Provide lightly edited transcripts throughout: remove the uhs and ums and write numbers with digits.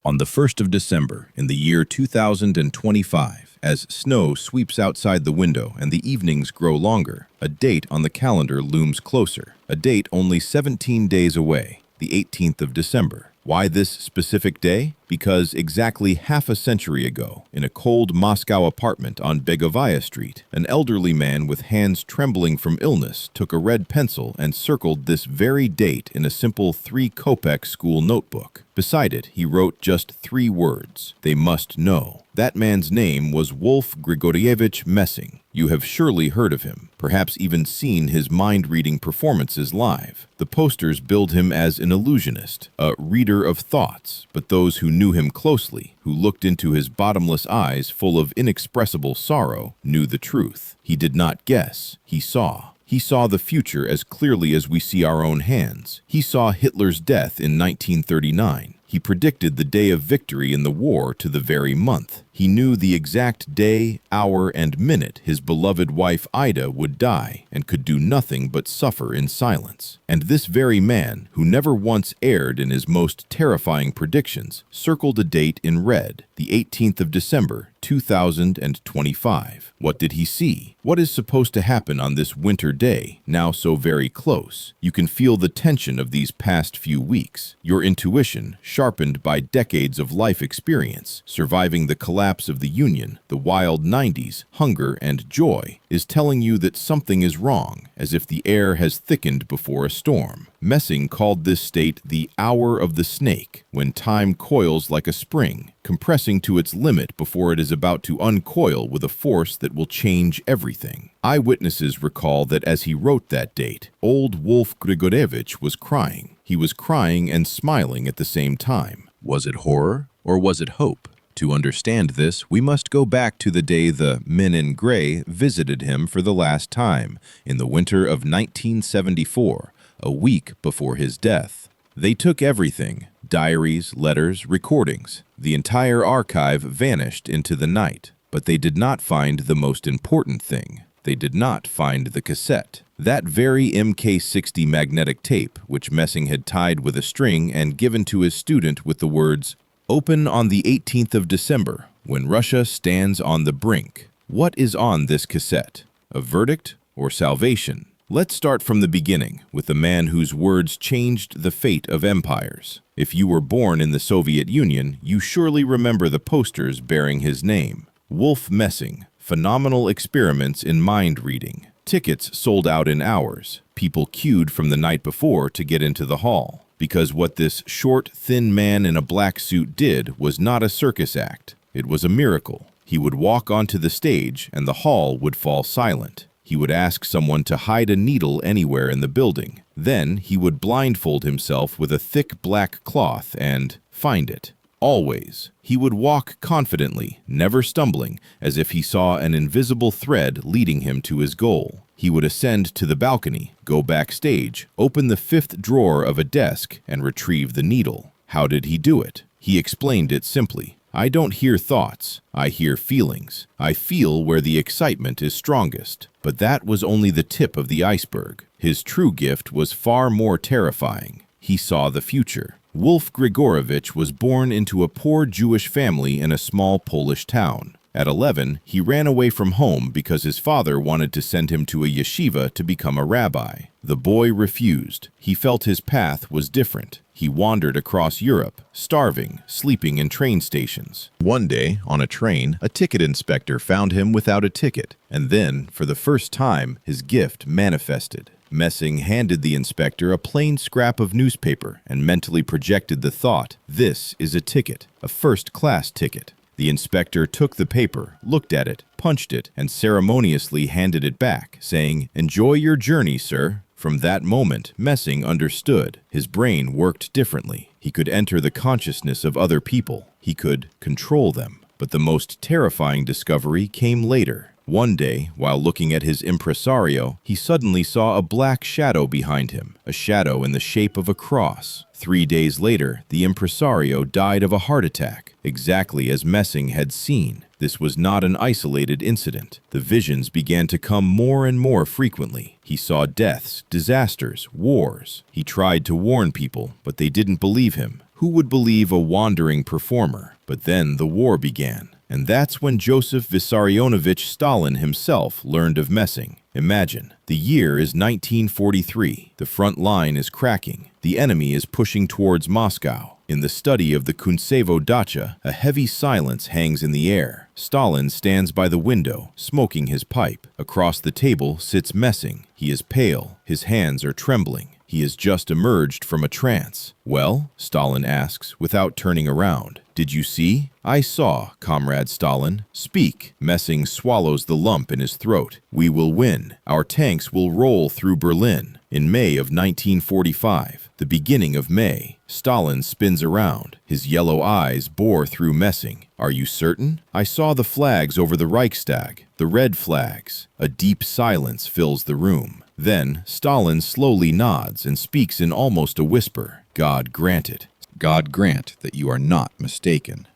On the 1st of December in the year 2025, as snow sweeps outside the window and the evenings grow longer, a date on the calendar looms closer, a date only 17 days away, the 18th of December. Why this specific day? Because exactly half a century ago, in a cold Moscow apartment on Begovaya Street, an elderly man with hands trembling from illness took a red pencil and circled this very date in a simple 3-kopeck school notebook. Beside it, he wrote just 3 words: "They must know." That man's name was Wolf Grigorievich Messing. You have surely heard of him, perhaps even seen his mind-reading performances live. The posters billed him as an illusionist, a reader of thoughts, but those who knew him closely, who looked into his bottomless eyes full of inexpressible sorrow, knew the truth. He did not guess, he saw. He saw the future as clearly as we see our own hands. He saw Hitler's death in 1939. He predicted the day of victory in the war to the very month. He knew the exact day, hour, and minute his beloved wife Ida would die and could do nothing but suffer in silence. And this very man, who never once erred in his most terrifying predictions, circled a date in red, the 18th of December, 2025. What did he see? What is supposed to happen on this winter day, now so very close? You can feel the tension of these past few weeks. Your intuition, sharpened by decades of life experience, surviving the collapse of the Union, the wild 90s, hunger and joy, is telling you that something is wrong, as if the air has thickened before a storm. Messing called this state the hour of the snake, when time coils like a spring, compressing to its limit before it is about to uncoil with a force that will change everything. Eyewitnesses recall that as he wrote that date, old Wolf Grigorievich was crying. He was crying and smiling at the same time. Was it horror or was it hope? To understand this, we must go back to the day the men in gray visited him for the last time, in the winter of 1974, a week before his death. They took everything: diaries, letters, recordings. The entire archive vanished into the night, but they did not find the most important thing. They did not find the cassette. That very MK60 magnetic tape, which Messing had tied with a string and given to his student with the words, "Open on the 18th of December, when Russia stands on the brink." What is on this cassette? A verdict or salvation? Let's start from the beginning, with the man whose words changed the fate of empires. If you were born in the Soviet Union, you surely remember the posters bearing his name. Wolf Messing, phenomenal experiments in mind reading. Tickets sold out in hours. People queued from the night before to get into the hall. Because what this short, thin man in a black suit did was not a circus act. It was a miracle. He would walk onto the stage and the hall would fall silent. He would ask someone to hide a needle anywhere in the building. Then he would blindfold himself with a thick black cloth and find it. Always. He would walk confidently, never stumbling, as if he saw an invisible thread leading him to his goal. He would ascend to the balcony, go backstage, open the 5th drawer of a desk, and retrieve the needle. How did he do it? He explained it simply. "I don't hear thoughts, I hear feelings. I feel where the excitement is strongest." But that was only the tip of the iceberg. His true gift was far more terrifying. He saw the future. Wolf Grigorievich was born into a poor Jewish family in a small Polish town. At 11, he ran away from home because his father wanted to send him to a yeshiva to become a rabbi. The boy refused. He felt his path was different. He wandered across Europe, starving, sleeping in train stations. One day, on a train, a ticket inspector found him without a ticket, and then, for the first time, his gift manifested. Messing handed the inspector a plain scrap of newspaper and mentally projected the thought, "This is a ticket, a first-class ticket." The inspector took the paper, looked at it, punched it, and ceremoniously handed it back, saying, "Enjoy your journey, sir." From that moment, Messing understood. His brain worked differently. He could enter the consciousness of other people. He could control them. But the most terrifying discovery came later. One day, while looking at his impresario, he suddenly saw a black shadow behind him, a shadow in the shape of a cross. 3 days later, the impresario died of a heart attack, exactly as Messing had seen. This was not an isolated incident. The visions began to come more and more frequently. He saw deaths, disasters, wars. He tried to warn people, but they didn't believe him. Who would believe a wandering performer? But then the war began. And that's when Joseph Vissarionovich Stalin himself learned of messing. Imagine, the year is 1943. The front line is cracking. The enemy is pushing towards Moscow. In the study of the Kuntsevo dacha, a heavy silence hangs in the air. Stalin stands by the window, smoking his pipe. Across the table sits Messing. He is pale. His hands are trembling. He has just emerged from a trance. Well, Stalin asks, without turning around. Did you see? I saw, Comrade Stalin. Speak. Messing swallows the lump in his throat. We will win. Our tanks will roll through Berlin. In May of 1945, the beginning of May, Stalin spins around. His yellow eyes bore through Messing. Are you certain? I saw the flags over the Reichstag, the red flags. A deep silence fills the room. Then Stalin slowly nods and speaks in almost a whisper. God grant it. God grant that you are not mistaken.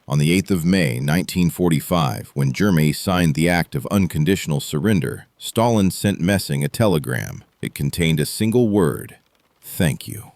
On the 8th of May, 1945, when Germany signed the Act of Unconditional Surrender, Stalin sent Messing a telegram. It contained a single word: thank you.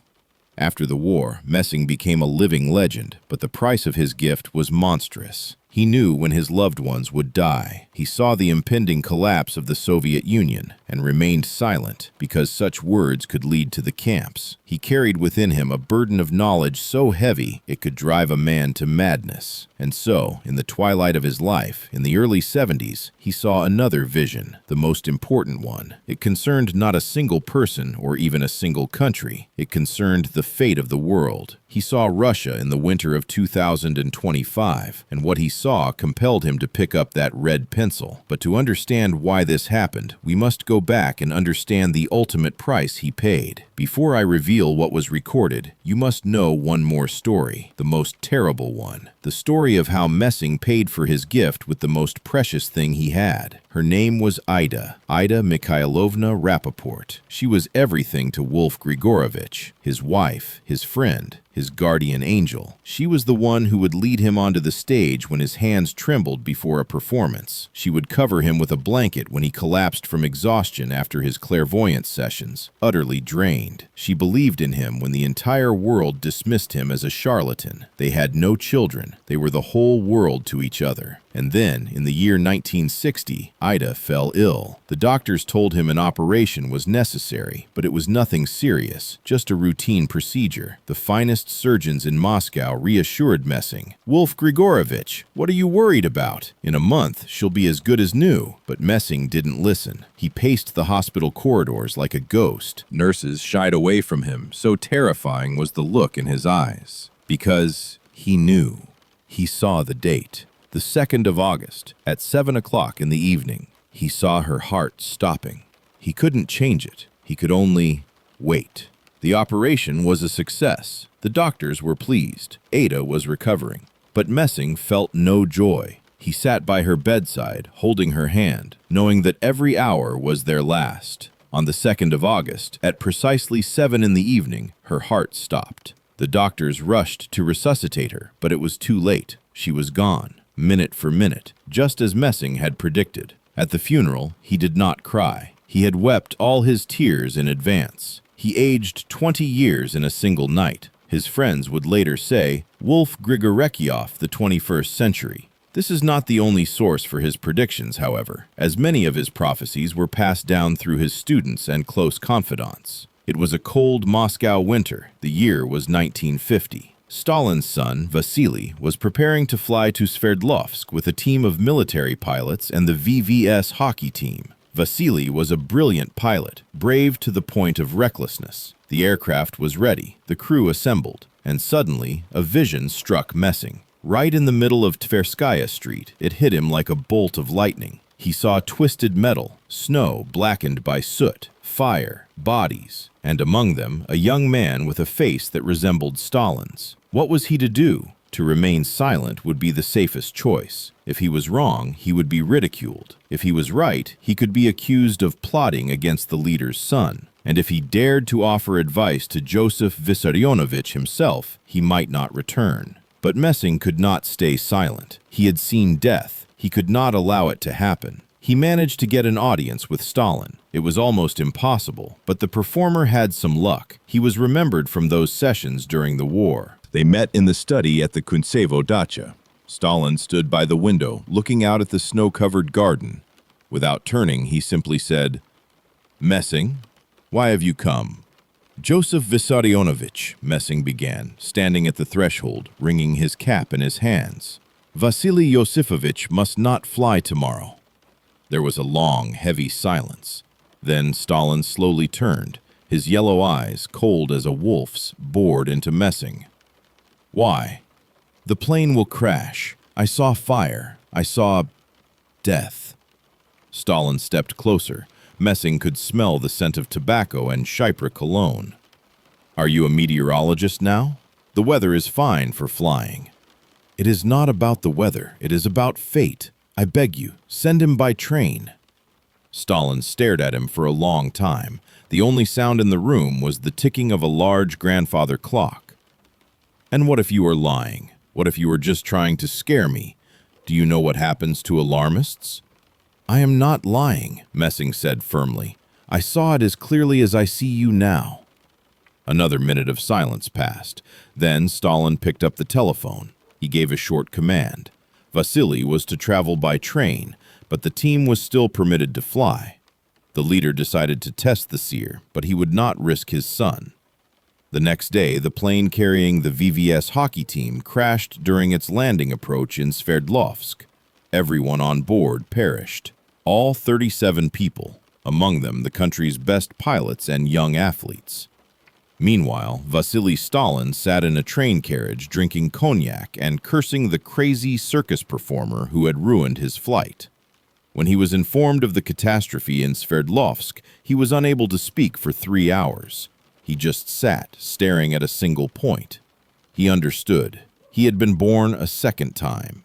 After the war, Messing became a living legend, but the price of his gift was monstrous. He knew when his loved ones would die. He saw the impending collapse of the Soviet Union and remained silent because such words could lead to the camps. He carried within him a burden of knowledge so heavy it could drive a man to madness. And so, in the twilight of his life, in the early 70s, he saw another vision, the most important one. It concerned not a single person or even a single country. It concerned the fate of the world. He saw Russia in the winter of 2025, and what he saw compelled him to pick up that red pencil. But to understand why this happened, we must go back and understand the ultimate price he paid. Before I reveal what was recorded, you must know one more story, the most terrible one. The story of how Messing paid for his gift with the most precious thing he had. Her name was Ida Mikhailovna Rappaport. She was everything to Wolf Grigorovich, his wife, his friend, his guardian angel. She was the one who would lead him onto the stage when his hands trembled before a performance. She would cover him with a blanket when he collapsed from exhaustion after his clairvoyant sessions, utterly drained. She believed in him when the entire world dismissed him as a charlatan. They had no children. They were the whole world to each other. And then, in the year 1960, Ida fell ill. The doctors told him an operation was necessary, but it was nothing serious, just a routine procedure. The finest surgeons in Moscow reassured Messing. Wolf Grigorovich, what are you worried about? In a month, she'll be as good as new. But Messing didn't listen. He paced the hospital corridors like a ghost. Nurses shied away from him, so terrifying was the look in his eyes. Because he knew. He saw the date. The 2nd of August, at 7 o'clock in the evening, he saw her heart stopping. He couldn't change it. He could only wait. The operation was a success. The doctors were pleased. Ada was recovering. But Messing felt no joy. He sat by her bedside, holding her hand, knowing that every hour was their last. On the 2nd of August, at precisely 7 in the evening, her heart stopped. The doctors rushed to resuscitate her, but it was too late. She was gone. Minute for minute, just as Messing had predicted. At the funeral, he did not cry. He had wept all his tears in advance. He aged 20 years in a single night. His friends would later say, Wolf Grigorekiov, the 21st century. This is not the only source for his predictions, however, as many of his prophecies were passed down through his students and close confidants. It was a cold Moscow winter. The year was 1950. Stalin's son, Vasily, was preparing to fly to Sverdlovsk with a team of military pilots and the VVS hockey team. Vasily was a brilliant pilot, brave to the point of recklessness. The aircraft was ready, the crew assembled, and suddenly a vision struck Messing. Right in the middle of Tverskaya Street, it hit him like a bolt of lightning. He saw twisted metal, snow blackened by soot, fire, bodies, and among them a young man with a face that resembled Stalin's. What was he to do? To remain silent would be the safest choice. If he was wrong, he would be ridiculed. If he was right, he could be accused of plotting against the leader's son. And if he dared to offer advice to Joseph Vissarionovich himself, he might not return. But Messing could not stay silent. He had seen death. He could not allow it to happen. He managed to get an audience with Stalin. It was almost impossible, but the performer had some luck. He was remembered from those sessions during the war. They met in the study at the Kuntsevo dacha. Stalin stood by the window, looking out at the snow-covered garden. Without turning, he simply said, "Messing, why have you come?" "Joseph Vissarionovich," Messing began, standing at the threshold, wringing his cap in his hands. "Vasily Yosifovich must not fly tomorrow." There was a long, heavy silence. Then Stalin slowly turned, his yellow eyes, cold as a wolf's, bored into Messing. "Why?" "The plane will crash. I saw fire. I saw death." Stalin stepped closer. Messing could smell the scent of tobacco and Chypre cologne. "Are you a meteorologist now? The weather is fine for flying." "It is not about the weather. It is about fate. I beg you, send him by train." Stalin stared at him for a long time. The only sound in the room was the ticking of a large grandfather clock. "And what if you are lying? What if you were just trying to scare me? Do you know what happens to alarmists?" "I am not lying," Messing said firmly. "I saw it as clearly as I see you now." Another minute of silence passed. Then Stalin picked up the telephone. He gave a short command. Vasily was to travel by train, but the team was still permitted to fly. The leader decided to test the seer, but he would not risk his son. The next day, the plane carrying the VVS hockey team crashed during its landing approach in Sverdlovsk. Everyone on board perished. All 37 people, among them the country's best pilots and young athletes. Meanwhile, Vasily Stalin sat in a train carriage drinking cognac and cursing the crazy circus performer who had ruined his flight. When he was informed of the catastrophe in Sverdlovsk, he was unable to speak for 3 hours. He just sat, staring at a single point. He understood. He had been born a second time.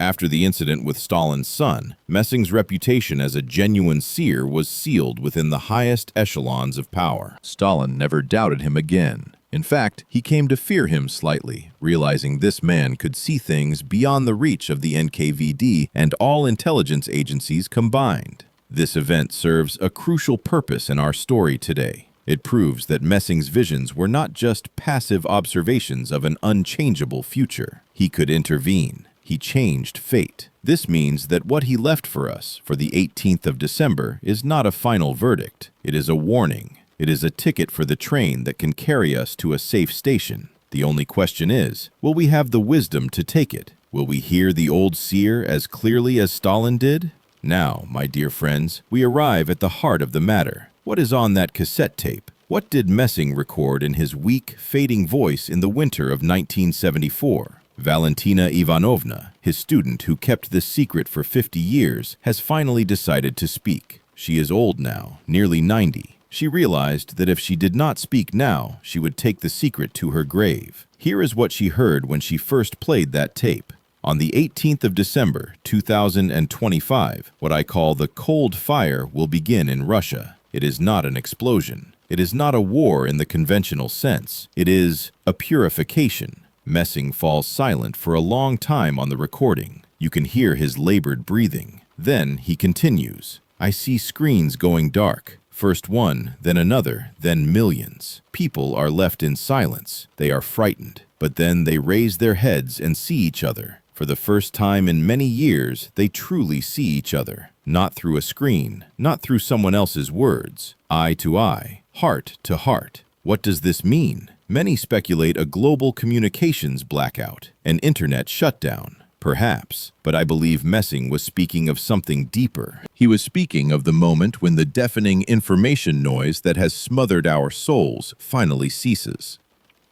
After the incident with Stalin's son, Messing's reputation as a genuine seer was sealed within the highest echelons of power. Stalin never doubted him again. In fact, he came to fear him slightly, realizing this man could see things beyond the reach of the NKVD and all intelligence agencies combined. This event serves a crucial purpose in our story today. It proves that Messing's visions were not just passive observations of an unchangeable future. He could intervene. He changed fate. This means that what he left for us for the 18th of December is not a final verdict. It is a warning. It is a ticket for the train that can carry us to a safe station. The only question is, will we have the wisdom to take it? Will we hear the old seer as clearly as Stalin did? Now, my dear friends, we arrive at the heart of the matter. What is on that cassette tape? What did Messing record in his weak, fading voice in the winter of 1974? Valentina Ivanovna, his student who kept this secret for 50 years, has finally decided to speak. She is old now, nearly 90. She realized that if she did not speak now, she would take the secret to her grave. Here is what she heard when she first played that tape. On the 18th of December, 2025, what I call the cold fire will begin in Russia. It is not an explosion. It is not a war in the conventional sense. It is a purification. Messing falls silent for a long time on the recording. You can hear his labored breathing. Then he continues. I see screens going dark. First one, then another, then millions. People are left in silence. They are frightened. But then they raise their heads and see each other. For the first time in many years, they truly see each other. Not through a screen, not through someone else's words. Eye to eye, heart to heart. What does this mean? Many speculate a global communications blackout, an internet shutdown. Perhaps, but I believe Messing was speaking of something deeper. He was speaking of the moment when the deafening information noise that has smothered our souls finally ceases.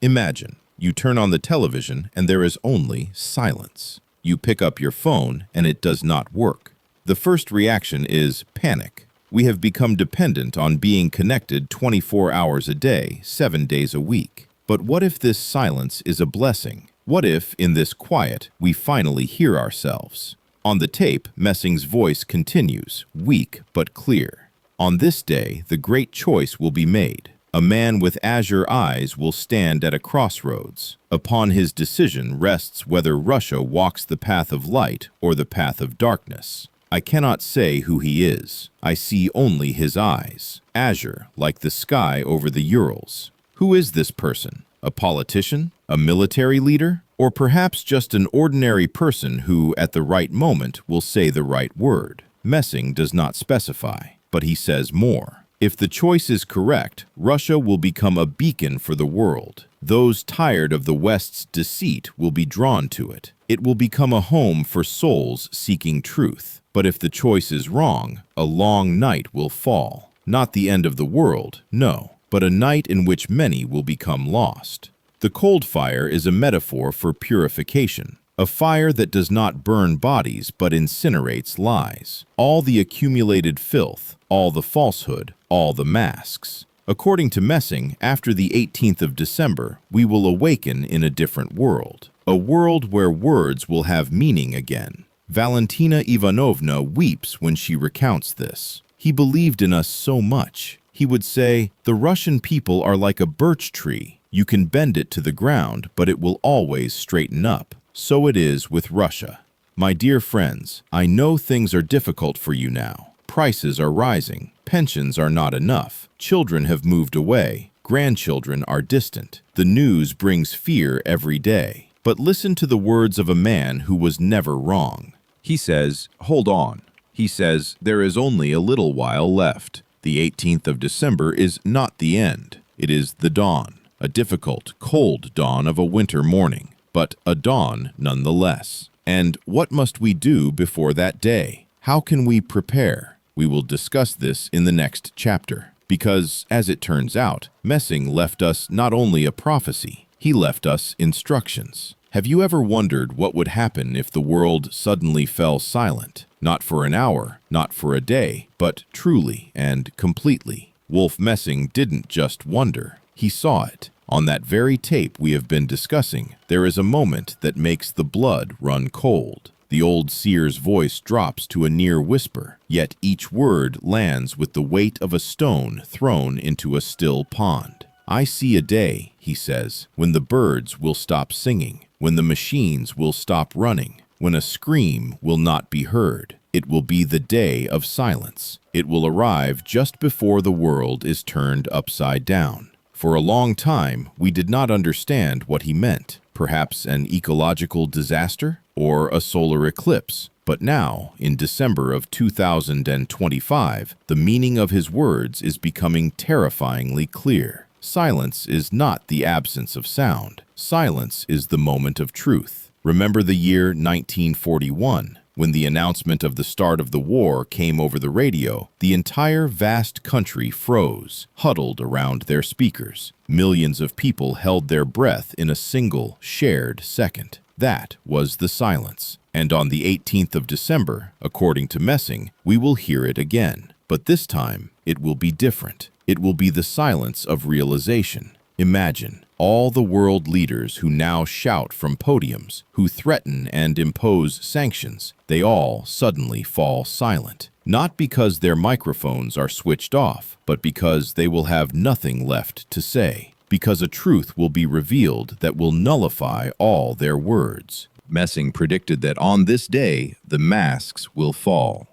Imagine, you turn on the television and there is only silence. You pick up your phone and it does not work. The first reaction is panic. We have become dependent on being connected 24 hours a day, 7 days a week. But what if this silence is a blessing? What if, in this quiet, we finally hear ourselves? On the tape, Messing's voice continues, weak but clear. On this day, the great choice will be made. A man with azure eyes will stand at a crossroads. Upon his decision rests whether Russia walks the path of light or the path of darkness. I cannot say who he is. I see only his eyes, azure like the sky over the Urals. Who is this person? A politician? A military leader? Or perhaps just an ordinary person who, at the right moment, will say the right word? Messing does not specify, but he says more. If the choice is correct, Russia will become a beacon for the world. Those tired of the West's deceit will be drawn to it. It will become a home for souls seeking truth. But if the choice is wrong, a long night will fall. Not the end of the world, no, but a night in which many will become lost. The cold fire is a metaphor for purification. A fire that does not burn bodies but incinerates lies. All the accumulated filth, all the falsehood, all the masks. According to Messing, after the 18th of December, we will awaken in a different world. A world where words will have meaning again. Valentina Ivanovna weeps when she recounts this. He believed in us so much. He would say, "The Russian people are like a birch tree. You can bend it to the ground, but it will always straighten up." So it is with Russia. My dear friends, I know things are difficult for you now. Prices are rising. Pensions are not enough. Children have moved away. Grandchildren are distant. The news brings fear every day. But listen to the words of a man who was never wrong. He says, "Hold on." He says, "There is only a little while left. The 18th of December is not the end. It is the dawn, a difficult, cold dawn of a winter morning, but a dawn nonetheless. And what must we do before that day? How can we prepare? We will discuss this in the next chapter, because, as it turns out, Messing left us not only a prophecy, he left us instructions. Have you ever wondered what would happen if the world suddenly fell silent? Not for an hour, not for a day, but truly and completely. Wolf Messing didn't just wonder, he saw it. On that very tape we have been discussing, there is a moment that makes the blood run cold. The old seer's voice drops to a near whisper, yet each word lands with the weight of a stone thrown into a still pond. "I see a day," he says, "when the birds will stop singing, when the machines will stop running, when a scream will not be heard. It will be the day of silence. It will arrive just before the world is turned upside down." For a long time, we did not understand what he meant. Perhaps an ecological disaster or a solar eclipse. But now, in December of 2025, the meaning of his words is becoming terrifyingly clear. Silence is not the absence of sound. Silence is the moment of truth. Remember the year 1941? When the announcement of the start of the war came over the radio, the entire vast country froze, huddled around their speakers. Millions of people held their breath in a single, shared second. That was the silence. And on the 18th of December, according to Messing, we will hear it again. But this time, it will be different. It will be the silence of realization. Imagine all the world leaders who now shout from podiums, who threaten and impose sanctions, they all suddenly fall silent. Not because their microphones are switched off, but because they will have nothing left to say. Because a truth will be revealed that will nullify all their words. Messing predicted that on this day, the masks will fall.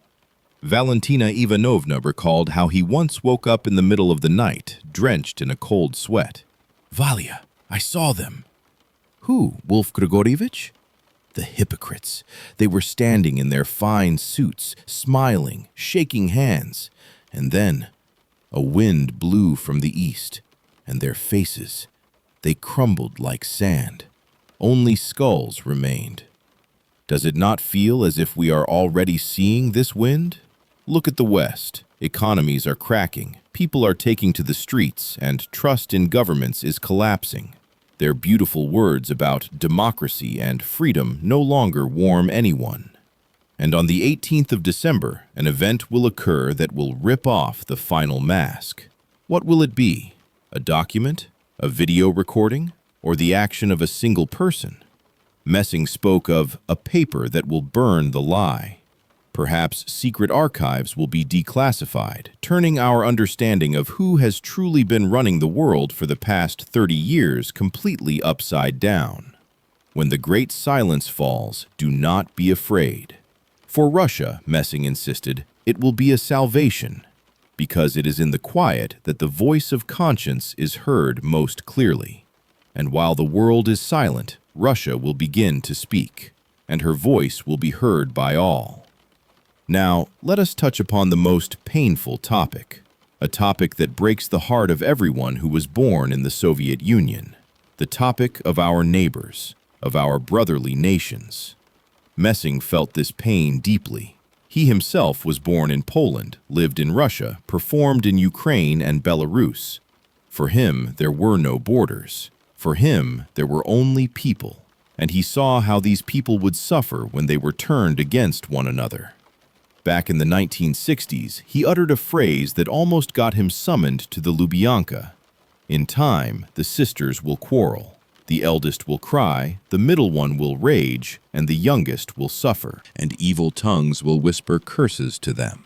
Valentina Ivanovna recalled how he once woke up in the middle of the night, drenched in a cold sweat. "Valia, I saw them." "Who, Wolf Grigorievich?" "The hypocrites. They were standing in their fine suits, smiling, shaking hands. And then a wind blew from the east, and their faces, they crumbled like sand. Only skulls remained." Does it not feel as if we are already seeing this wind? Look at the West. Economies are cracking. People are taking to the streets, and trust in governments is collapsing. Their beautiful words about democracy and freedom no longer warm anyone. And on the 18th of December, an event will occur that will rip off the final mask. What will it be? A document? A video recording? Or the action of a single person? Messing spoke of a paper that will burn the lie. Perhaps secret archives will be declassified, turning our understanding of who has truly been running the world for the past 30 years completely upside down. When the great silence falls, do not be afraid. For Russia, Messing insisted, it will be a salvation, because it is in the quiet that the voice of conscience is heard most clearly. And while the world is silent, Russia will begin to speak, and her voice will be heard by all. Now, let us touch upon the most painful topic, a topic that breaks the heart of everyone who was born in the Soviet Union, the topic of our neighbors, of our brotherly nations. Messing felt this pain deeply. He himself was born in Poland, lived in Russia, performed in Ukraine and Belarus. For him, there were no borders. For him, there were only people, and he saw how these people would suffer when they were turned against one another. Back in the 1960s, he uttered a phrase that almost got him summoned to the Lubyanka. In time, the sisters will quarrel. The eldest will cry, the middle one will rage, and the youngest will suffer, and evil tongues will whisper curses to them.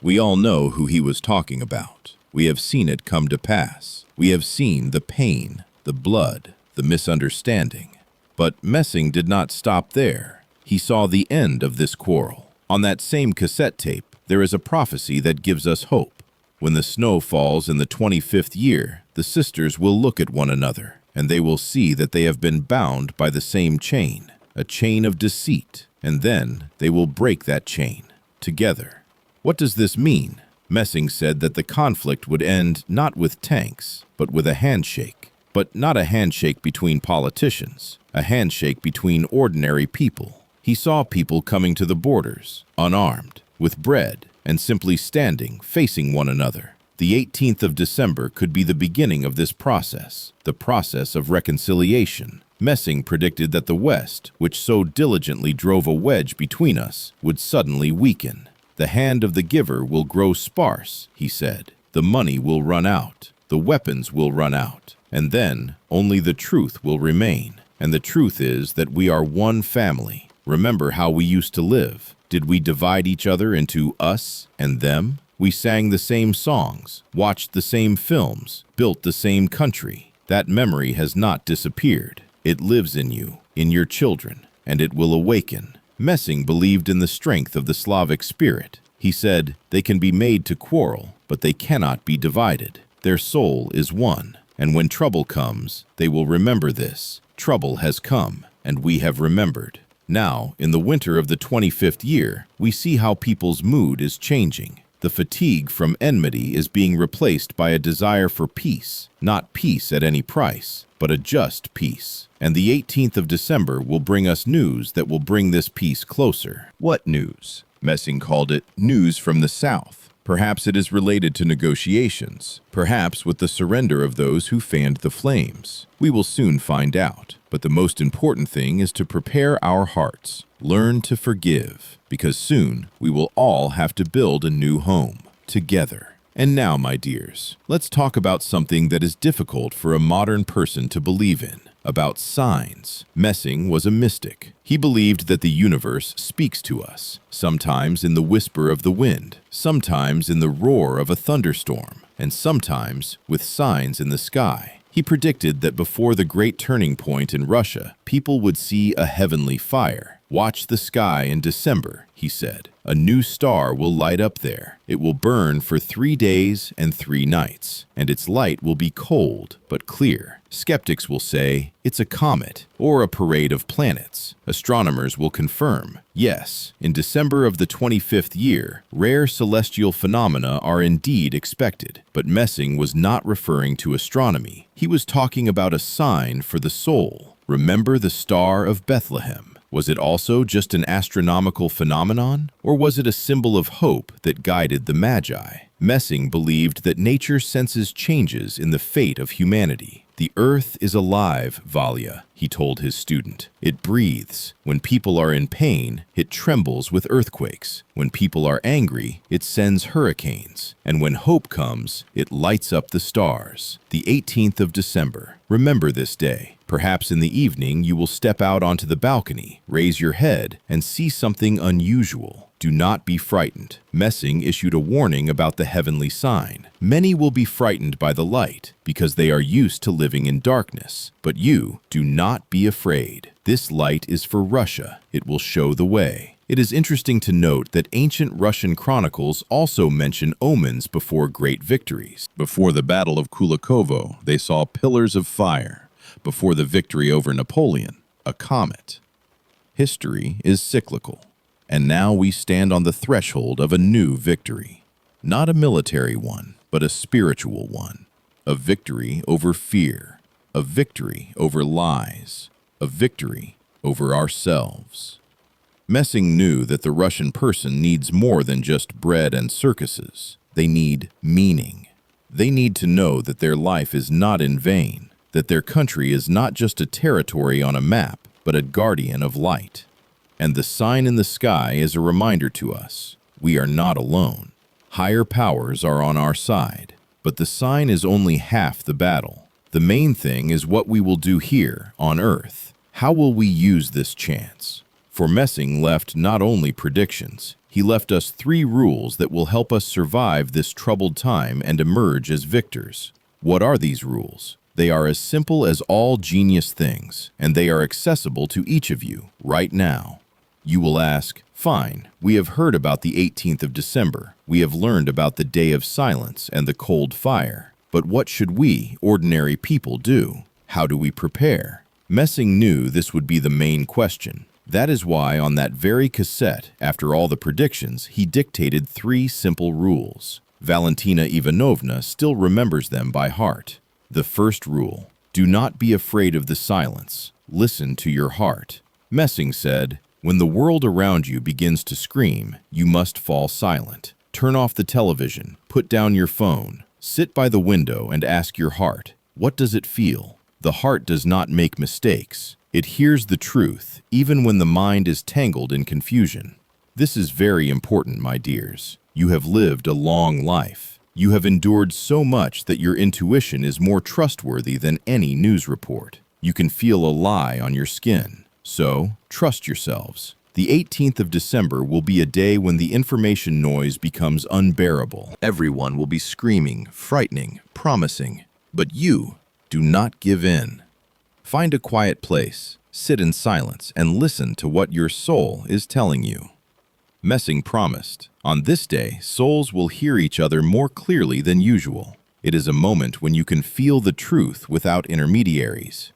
We all know who he was talking about. We have seen it come to pass. We have seen the pain, the blood, the misunderstanding. But Messing did not stop there. He saw the end of this quarrel. On that same cassette tape, there is a prophecy that gives us hope. When the snow falls in the 25th year, the sisters will look at one another, and they will see that they have been bound by the same chain, a chain of deceit, and then they will break that chain, together. What does this mean? Messing said that the conflict would end not with tanks, but with a handshake. But not a handshake between politicians, a handshake between ordinary people. He saw people coming to the borders, unarmed, with bread, and simply standing, facing one another. The 18th of December could be the beginning of this process, the process of reconciliation. Messing predicted that the West, which so diligently drove a wedge between us, would suddenly weaken. The hand of the giver will grow sparse, he said. The money will run out, the weapons will run out, and then only the truth will remain. And the truth is that we are one family. Remember how we used to live. Did we divide each other into us and them? We sang the same songs, watched the same films, built the same country. That memory has not disappeared. It lives in you, in your children, and it will awaken. Messing believed in the strength of the Slavic spirit. He said, they can be made to quarrel, but they cannot be divided. Their soul is one, and when trouble comes, they will remember this. Trouble has come, and we have remembered. Now, in the winter of the 25th year, we see how people's mood is changing. The fatigue from enmity is being replaced by a desire for peace, not peace at any price, but a just peace. And the 18th of December will bring us news that will bring this peace closer. What news? Messing called it news from the South. Perhaps it is related to negotiations, perhaps with the surrender of those who fanned the flames. We will soon find out. But the most important thing is to prepare our hearts, learn to forgive, because soon we will all have to build a new home, together. And now, my dears, let's talk about something that is difficult for a modern person to believe in, about signs. Messing was a mystic. He believed that the universe speaks to us, sometimes in the whisper of the wind, sometimes in the roar of a thunderstorm, and sometimes with signs in the sky. He predicted that before the great turning point in Russia, people would see a heavenly fire. Watch the sky in December, he said. A new star will light up there. It will burn for 3 days and 3 nights, and its light will be cold but clear. Skeptics will say, it's a comet or a parade of planets. Astronomers will confirm, yes, in December of the 25th year, rare celestial phenomena are indeed expected. But Messing was not referring to astronomy. He was talking about a sign for the soul. Remember the Star of Bethlehem. Was it also just an astronomical phenomenon, or was it a symbol of hope that guided the Magi? Messing believed that nature senses changes in the fate of humanity. The earth is alive, Valya, he told his student. It breathes. When people are in pain, it trembles with earthquakes. When people are angry, it sends hurricanes. And when hope comes, it lights up the stars. The 18th of December. Remember this day. Perhaps in the evening you will step out onto the balcony, raise your head, and see something unusual. Do not be frightened. Messing issued a warning about the heavenly sign. Many will be frightened by the light because they are used to living in darkness. But you, do not be afraid. This light is for Russia. It will show the way. It is interesting to note that ancient Russian chronicles also mention omens before great victories. Before the Battle of Kulikovo, they saw pillars of fire. before the victory over Napoleon, a comet. History is cyclical, and now we stand on the threshold of a new victory. Not a military one, but a spiritual one. A victory over fear, a victory over lies, a victory over ourselves. Messing knew that the Russian person needs more than just bread and circuses. They need meaning. They need to know that their life is not in vain, that their country is not just a territory on a map, but a guardian of light. And the sign in the sky is a reminder to us, we are not alone. Higher powers are on our side, but the sign is only half the battle. The main thing is what we will do here on Earth. How will we use this chance? For Messing left not only predictions, he left us 3 rules that will help us survive this troubled time and emerge as victors. What are these rules? They are as simple as all genius things, and they are accessible to each of you right now. You will ask, fine, we have heard about the 18th of December. We have learned about the Day of Silence and the Cold Fire. But what should we, ordinary people, do? How do we prepare? Messing knew this would be the main question. That is why on that very cassette, after all the predictions, he dictated 3 simple rules. Valentina Ivanovna still remembers them by heart. The first rule, do not be afraid of the silence. Listen to your heart. Messing said, when the world around you begins to scream, you must fall silent. Turn off the television, put down your phone, sit by the window and ask your heart, what does it feel? The heart does not make mistakes. It hears the truth, even when the mind is tangled in confusion. This is very important, my dears. You have lived a long life. You have endured so much that your intuition is more trustworthy than any news report. You can feel a lie on your skin. So, trust yourselves. The 18th of December will be a day when the information noise becomes unbearable. Everyone will be screaming, frightening, promising. But you, do not give in. Find a quiet place, sit in silence, and listen to what your soul is telling you. Messing promised, on this day, souls will hear each other more clearly than usual. It is a moment when you can feel the truth without intermediaries.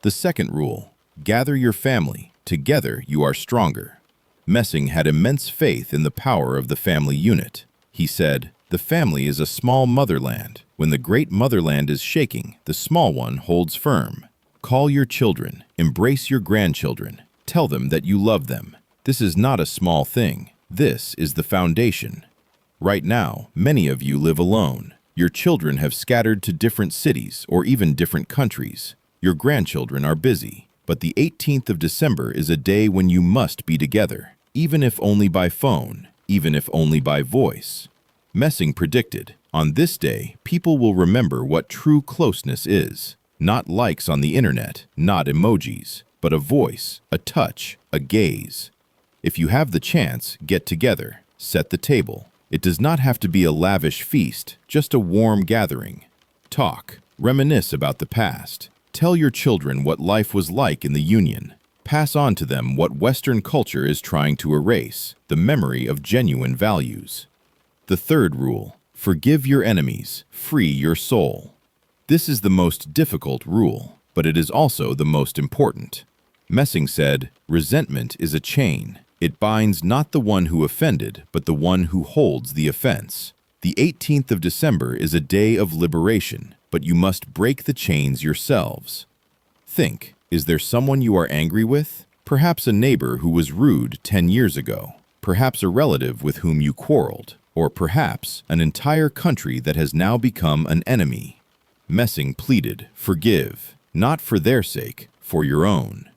The second rule, gather your family. Together you are stronger. Messing had immense faith in the power of the family unit. He said, the family is a small motherland. When the great motherland is shaking, the small one holds firm. Call your children, embrace your grandchildren, tell them that you love them. This is not a small thing. This is the foundation. Right now, many of you live alone. Your children have scattered to different cities or even different countries. Your grandchildren are busy. But the 18th of December is a day when you must be together, even if only by phone, even if only by voice. Messing predicted, on this day, people will remember what true closeness is. Not likes on the internet, not emojis, but a voice, a touch, a gaze. If you have the chance, get together, set the table. It does not have to be a lavish feast, just a warm gathering. Talk, reminisce about the past. Tell your children what life was like in the Union. Pass on to them what Western culture is trying to erase, the memory of genuine values. The third rule, forgive your enemies, free your soul. This is the most difficult rule, but it is also the most important. Messing said, resentment is a chain. It binds not the one who offended, but the one who holds the offense. The 18th of December is a day of liberation, but you must break the chains yourselves. Think, is there someone you are angry with? Perhaps a neighbor who was rude 10 years ago. Perhaps a relative with whom you quarreled. Or perhaps an entire country that has now become an enemy. Messing pleaded, forgive, not for their sake, for your own.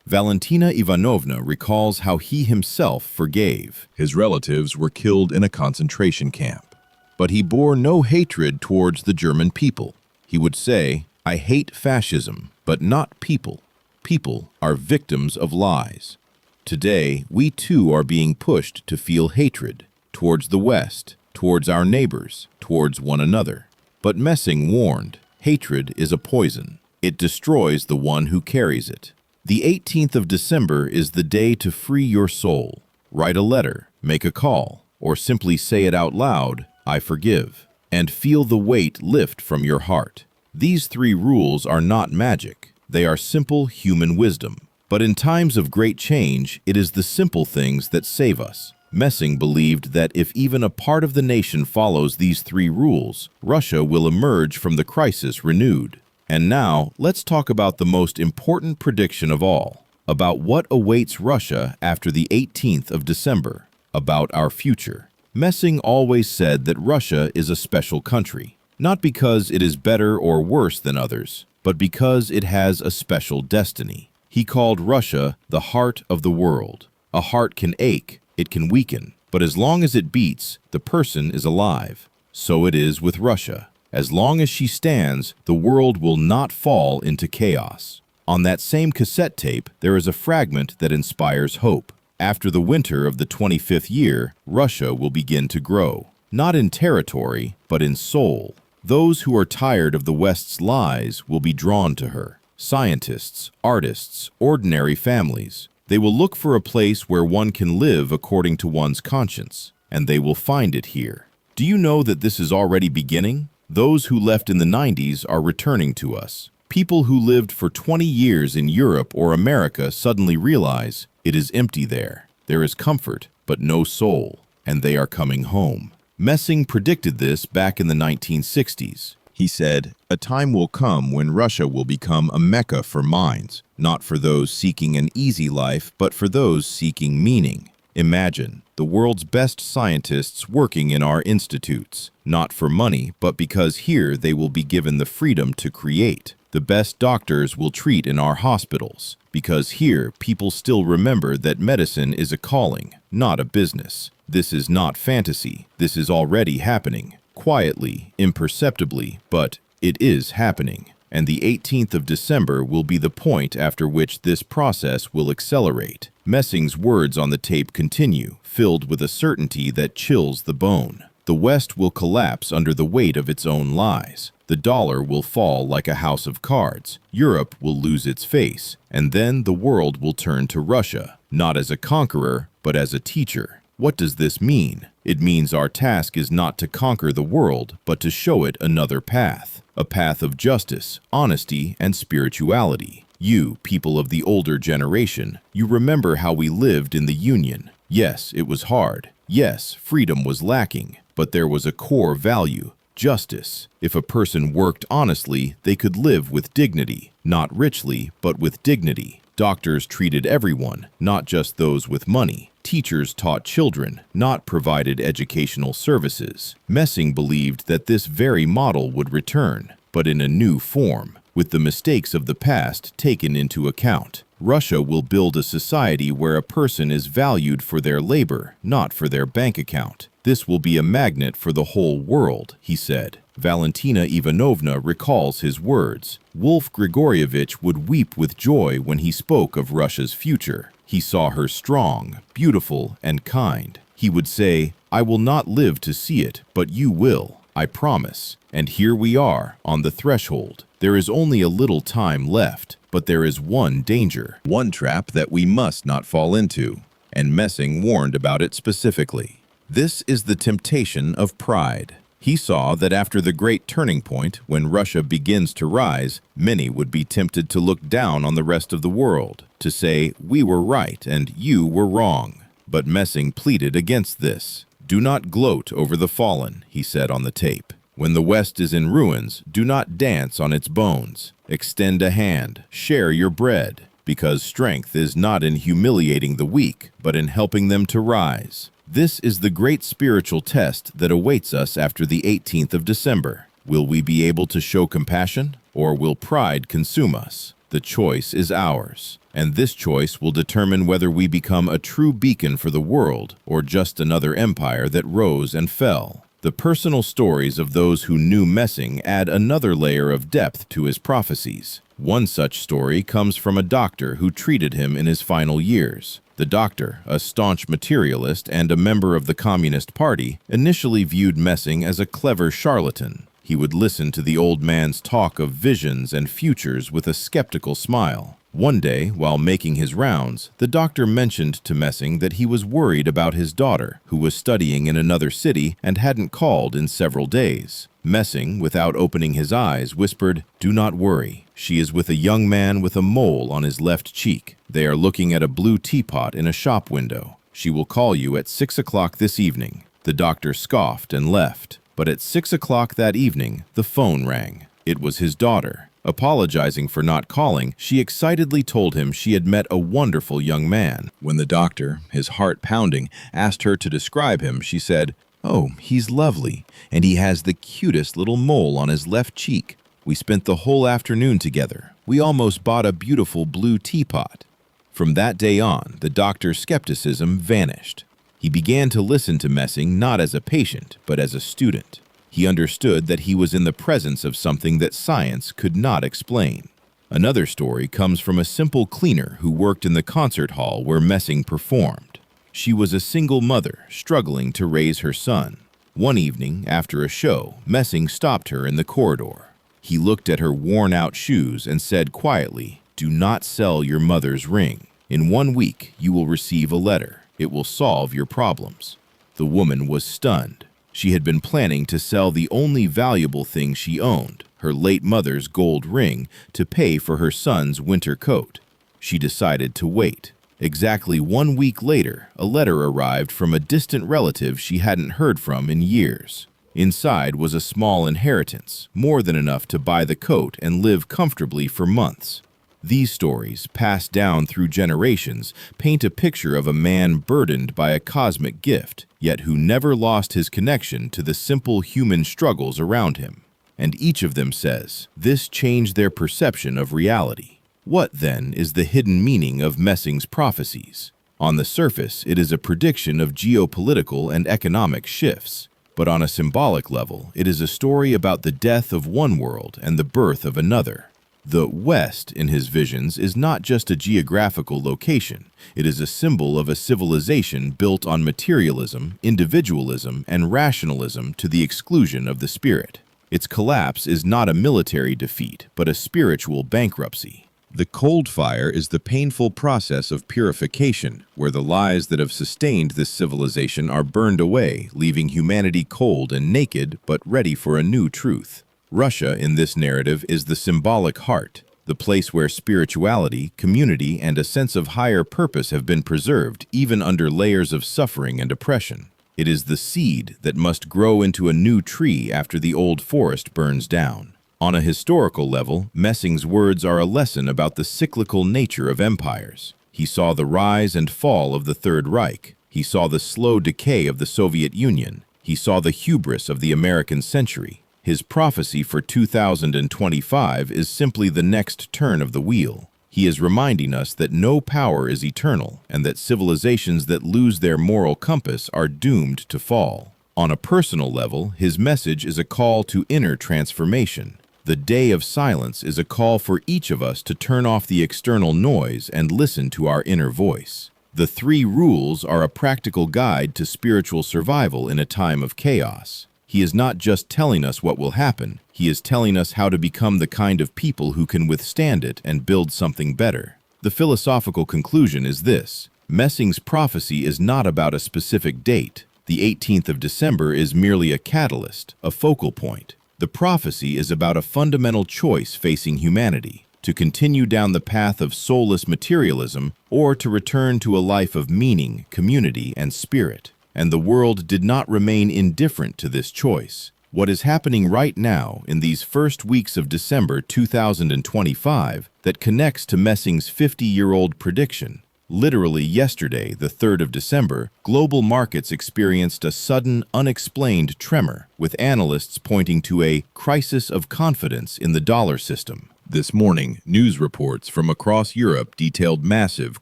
Valentina Ivanovna recalls how he himself forgave. His relatives were killed in a concentration camp. But he bore no hatred towards the German people. He would say, I hate fascism, but not people. People are victims of lies. Today, we too are being pushed to feel hatred towards the West, towards our neighbors, towards one another. But Messing warned, hatred is a poison. It destroys the one who carries it. The 18th of December is the day to free your soul. Write a letter, make a call, or simply say it out loud, I forgive, and feel the weight lift from your heart. These 3 rules are not magic. They are simple human wisdom. But in times of great change, it is the simple things that save us. Messing believed that if even a part of the nation follows these 3 rules, Russia will emerge from the crisis renewed. And now, let's talk about the most important prediction of all, about what awaits Russia after the 18th of December, about our future. Messing always said that Russia is a special country, not because it is better or worse than others, but because it has a special destiny. He called Russia the heart of the world. A heart can ache, it can weaken, but as long as it beats, the person is alive. So it is with Russia. As long as she stands, the world will not fall into chaos. On that same cassette tape, there is a fragment that inspires hope. After the winter of the 25th year, Russia will begin to grow, not in territory, but in soul. Those who are tired of the West's lies will be drawn to her. Scientists, artists, ordinary families. They will look for a place where one can live according to one's conscience, and they will find it here. Do you know that this is already beginning? Those who left in the 90s are returning to us. People who lived for 20 years in Europe or America suddenly realize it is empty there. There is comfort, but no soul, and they are coming home. Messing predicted this back in the 1960s. He said, "A time will come when Russia will become a mecca for minds, not for those seeking an easy life, but for those seeking meaning." Imagine the world's best scientists working in our institutes, not for money, but because here they will be given the freedom to create. The best doctors will treat in our hospitals, because here people still remember that medicine is a calling, not a business. This is not fantasy. This is already happening. Quietly, imperceptibly, but it is happening. And the 18th of December will be the point after which this process will accelerate. Messing's words on the tape continue, filled with a certainty that chills the bone. The West will collapse under the weight of its own lies. The dollar will fall like a house of cards. Europe will lose its face. And then the world will turn to Russia, not as a conqueror, but as a teacher. What does this mean? It means our task is not to conquer the world, but to show it another path. A path of justice, honesty, and spirituality. You, people of the older generation, you remember how we lived in the Union. Yes, it was hard. Yes, freedom was lacking. But there was a core value, justice. If a person worked honestly, they could live with dignity. Not richly, but with dignity. Doctors treated everyone, not just those with money. Teachers taught children, not provided educational services. Messing believed that this very model would return, but in a new form, with the mistakes of the past taken into account. Russia will build a society where a person is valued for their labor, not for their bank account. This will be a magnet for the whole world, he said. Valentina Ivanovna recalls his words. Wolf Grigorievich would weep with joy when he spoke of Russia's future. He saw her strong, beautiful, and kind. He would say, "I will not live to see it, but you will, I promise." And here we are, on the threshold. There is only a little time left, but there is one danger, one trap that we must not fall into, and Messing warned about it specifically. This is the temptation of pride. He saw that after the great turning point, when Russia begins to rise, many would be tempted to look down on the rest of the world, to say, "We were right and you were wrong." But Messing pleaded against this. "Do not gloat over the fallen," he said on the tape. "When the West is in ruins, do not dance on its bones. Extend a hand, share your bread, because strength is not in humiliating the weak, but in helping them to rise." This is the great spiritual test that awaits us after the 18th of December. Will we be able to show compassion, or will pride consume us? The choice is ours, and this choice will determine whether we become a true beacon for the world or just another empire that rose and fell. The personal stories of those who knew Messing add another layer of depth to his prophecies. One such story comes from a doctor who treated him in his final years. The doctor, a staunch materialist and a member of the Communist Party, initially viewed Messing as a clever charlatan. He would listen to the old man's talk of visions and futures with a skeptical smile. One day, while making his rounds, the doctor mentioned to Messing that he was worried about his daughter, who was studying in another city and hadn't called in several days. Messing, without opening his eyes, whispered, "Do not worry. She is with a young man with a mole on his left cheek. They are looking at a blue teapot in a shop window. She will call you at 6 o'clock this evening." The doctor scoffed and left, but at 6 o'clock that evening, the phone rang. It was his daughter. Apologizing for not calling, she excitedly told him she had met a wonderful young man. When the doctor, his heart pounding, asked her to describe him, she said, "Oh, he's lovely, and he has the cutest little mole on his left cheek. We spent the whole afternoon together. We almost bought a beautiful blue teapot." From that day on, the doctor's skepticism vanished. He began to listen to Messing not as a patient, but as a student. He understood that he was in the presence of something that science could not explain. Another story comes from a simple cleaner who worked in the concert hall where Messing performed. She was a single mother struggling to raise her son. One evening, after a show, Messing stopped her in the corridor. He looked at her worn-out shoes and said quietly, "Do not sell your mother's ring. In 1 week, you will receive a letter. It will solve your problems." The woman was stunned. She had been planning to sell the only valuable thing she owned, her late mother's gold ring, to pay for her son's winter coat. She decided to wait. Exactly 1 week later, a letter arrived from a distant relative she hadn't heard from in years. Inside was a small inheritance, more than enough to buy the coat and live comfortably for months. These stories, passed down through generations, paint a picture of a man burdened by a cosmic gift, yet who never lost his connection to the simple human struggles around him. And each of them says, this changed their perception of reality. What, then, is the hidden meaning of Messing's prophecies? On the surface, it is a prediction of geopolitical and economic shifts. But on a symbolic level, it is a story about the death of one world and the birth of another. The West, in his visions, is not just a geographical location. It is a symbol of a civilization built on materialism, individualism, and rationalism to the exclusion of the spirit. Its collapse is not a military defeat, but a spiritual bankruptcy. The cold fire is the painful process of purification, where the lies that have sustained this civilization are burned away, leaving humanity cold and naked, but ready for a new truth. Russia, in this narrative, is the symbolic heart, the place where spirituality, community, and a sense of higher purpose have been preserved, even under layers of suffering and oppression. It is the seed that must grow into a new tree after the old forest burns down. On a historical level, Messing's words are a lesson about the cyclical nature of empires. He saw the rise and fall of the Third Reich. He saw the slow decay of the Soviet Union. He saw the hubris of the American century. His prophecy for 2025 is simply the next turn of the wheel. He is reminding us that no power is eternal and that civilizations that lose their moral compass are doomed to fall. On a personal level, his message is a call to inner transformation. The day of silence is a call for each of us to turn off the external noise and listen to our inner voice. The 3 rules are a practical guide to spiritual survival in a time of chaos. He is not just telling us what will happen, he is telling us how to become the kind of people who can withstand it and build something better. The philosophical conclusion is this: Messing's prophecy is not about a specific date. The 18th of December is merely a catalyst, a focal point. The prophecy is about a fundamental choice facing humanity: to continue down the path of soulless materialism or to return to a life of meaning, community, and spirit. And the world did not remain indifferent to this choice. What is happening right now in these first weeks of December 2025 that connects to Messing's 50-year-old prediction? Literally yesterday, the 3rd of December, global markets experienced a sudden, unexplained tremor, with analysts pointing to a crisis of confidence in the dollar system. This morning, news reports from across Europe detailed massive,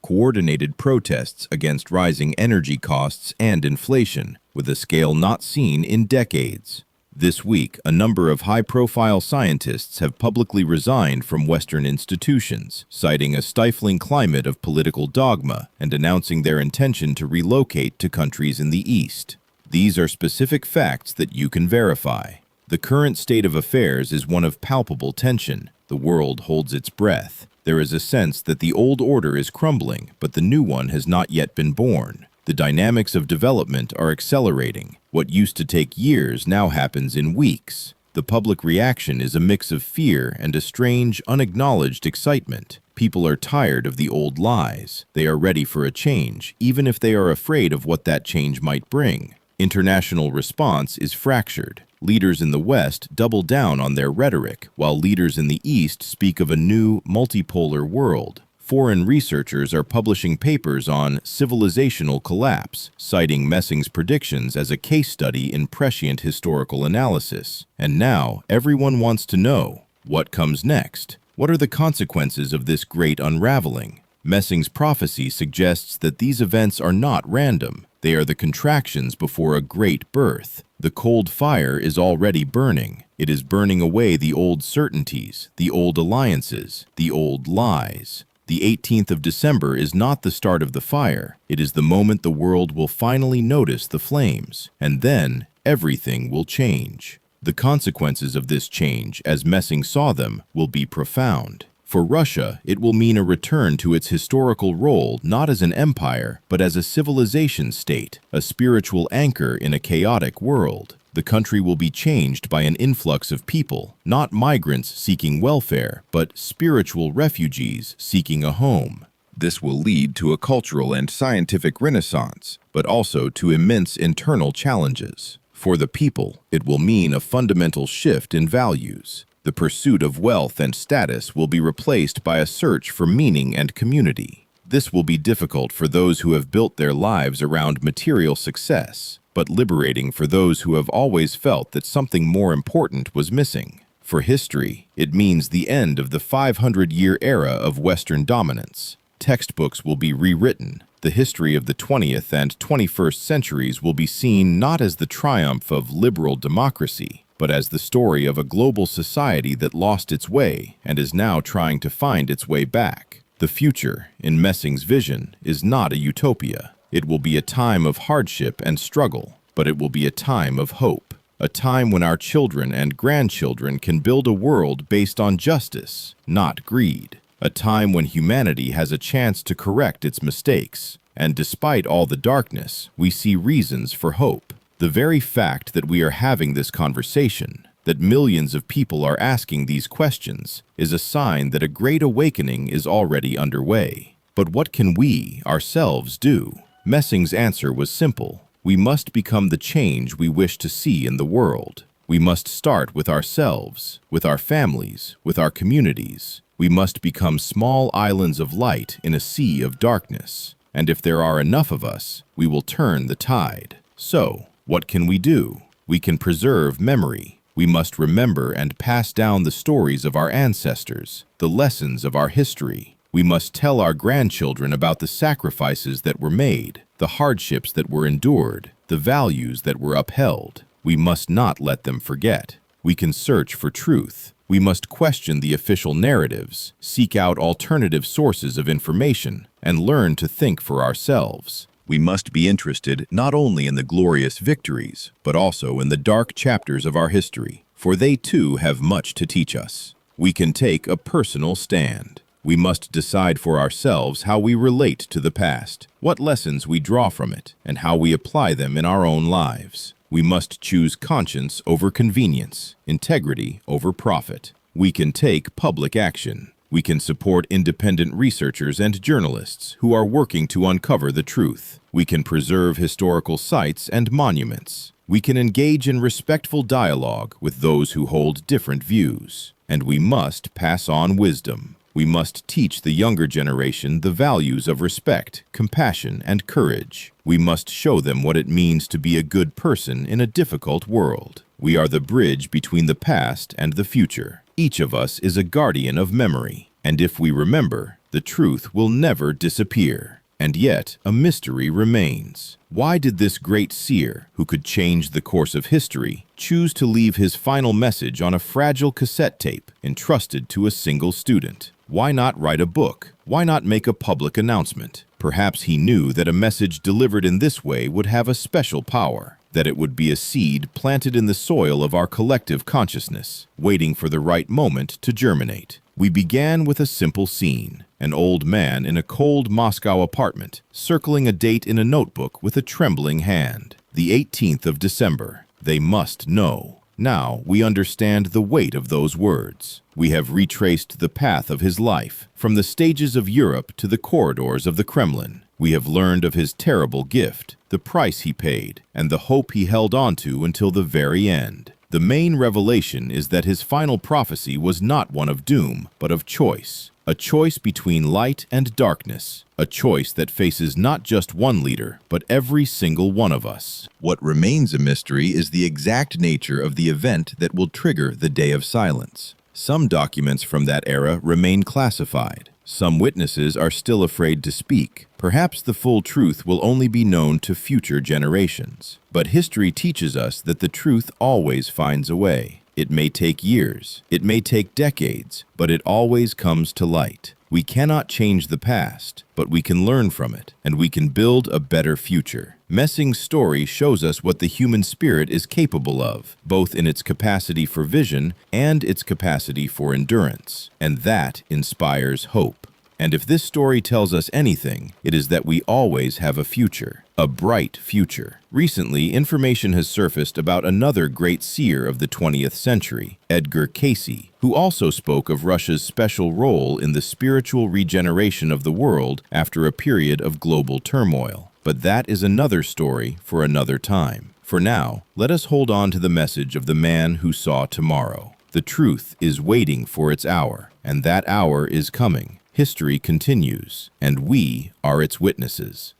coordinated protests against rising energy costs and inflation, with a scale not seen in decades. This week, a number of high-profile scientists have publicly resigned from Western institutions, citing a stifling climate of political dogma and announcing their intention to relocate to countries in the East. These are specific facts that you can verify. The current state of affairs is one of palpable tension. The world holds its breath. There is a sense that the old order is crumbling, but the new one has not yet been born. The dynamics of development are accelerating. What used to take years now happens in weeks. The public reaction is a mix of fear and a strange, unacknowledged excitement. People are tired of the old lies. They are ready for a change, even if they are afraid of what that change might bring. International response is fractured. Leaders in the West double down on their rhetoric, while leaders in the East speak of a new, multipolar world. Foreign researchers are publishing papers on civilizational collapse, citing Messing's predictions as a case study in prescient historical analysis. And now, everyone wants to know, what comes next? What are the consequences of this great unraveling? Messing's prophecy suggests that these events are not random. They are the contractions before a great birth. The cold fire is already burning. It is burning away the old certainties, the old alliances, the old lies. The 18th of December is not the start of the fire. It is the moment the world will finally notice the flames, and then everything will change. The consequences of this change, as Messing saw them, will be profound. For Russia, it will mean a return to its historical role not as an empire, but as a civilization state, a spiritual anchor in a chaotic world. The country will be changed by an influx of people, not migrants seeking welfare, but spiritual refugees seeking a home. This will lead to a cultural and scientific renaissance, but also to immense internal challenges. For the people, it will mean a fundamental shift in values. The pursuit of wealth and status will be replaced by a search for meaning and community. This will be difficult for those who have built their lives around material success, but liberating for those who have always felt that something more important was missing. For history, it means the end of the 500-year era of Western dominance. Textbooks will be rewritten. The history of the 20th and 21st centuries will be seen not as the triumph of liberal democracy, but as the story of a global society that lost its way and is now trying to find its way back. The future, in Messing's vision, is not a utopia. It will be a time of hardship and struggle, but it will be a time of hope. A time when our children and grandchildren can build a world based on justice, not greed. A time when humanity has a chance to correct its mistakes. And despite all the darkness, we see reasons for hope. The very fact that we are having this conversation, that millions of people are asking these questions, is a sign that a great awakening is already underway. But what can we, ourselves, do? Messing's answer was simple. We must become the change we wish to see in the world. We must start with ourselves, with our families, with our communities. We must become small islands of light in a sea of darkness. And if there are enough of us, we will turn the tide. So, what can we do? We can preserve memory. We must remember and pass down the stories of our ancestors, the lessons of our history. We must tell our grandchildren about the sacrifices that were made, the hardships that were endured, the values that were upheld. We must not let them forget. We can search for truth. We must question the official narratives, seek out alternative sources of information, and learn to think for ourselves. We must be interested not only in the glorious victories, but also in the dark chapters of our history, for they too have much to teach us. We can take a personal stand. We must decide for ourselves how we relate to the past, what lessons we draw from it, and how we apply them in our own lives. We must choose conscience over convenience, integrity over profit. We can take public action. We can support independent researchers and journalists who are working to uncover the truth. We can preserve historical sites and monuments. We can engage in respectful dialogue with those who hold different views. And we must pass on wisdom. We must teach the younger generation the values of respect, compassion, and courage. We must show them what it means to be a good person in a difficult world. We are the bridge between the past and the future. Each of us is a guardian of memory, and if we remember, the truth will never disappear. And yet, a mystery remains. Why did this great seer, who could change the course of history, choose to leave his final message on a fragile cassette tape entrusted to a single student? Why not write a book? Why not make a public announcement? Perhaps he knew that a message delivered in this way would have a special power, that it would be a seed planted in the soil of our collective consciousness, waiting for the right moment to germinate. We began with a simple scene. An old man in a cold Moscow apartment, circling a date in a notebook with a trembling hand. The 18th of December. They must know. Now we understand the weight of those words. We have retraced the path of his life, from the stages of Europe to the corridors of the Kremlin. We have learned of his terrible gift, the price he paid, and the hope he held onto until the very end. The main revelation is that his final prophecy was not one of doom, but of choice. A choice between light and darkness. A choice that faces not just one leader, but every single one of us. What remains a mystery is the exact nature of the event that will trigger the Day of Silence. Some documents from that era remain classified. Some witnesses are still afraid to speak. Perhaps the full truth will only be known to future generations. But history teaches us that the truth always finds a way. It may take years, it may take decades, but it always comes to light. We cannot change the past, but we can learn from it, and we can build a better future. Messing's story shows us what the human spirit is capable of, both in its capacity for vision and its capacity for endurance, and that inspires hope. And if this story tells us anything, it is that we always have a future, a bright future. Recently, information has surfaced about another great seer of the 20th century, Edgar Cayce, who also spoke of Russia's special role in the spiritual regeneration of the world after a period of global turmoil. But that is another story for another time. For now, let us hold on to the message of the man who saw tomorrow. The truth is waiting for its hour, and that hour is coming. History continues, and we are its witnesses.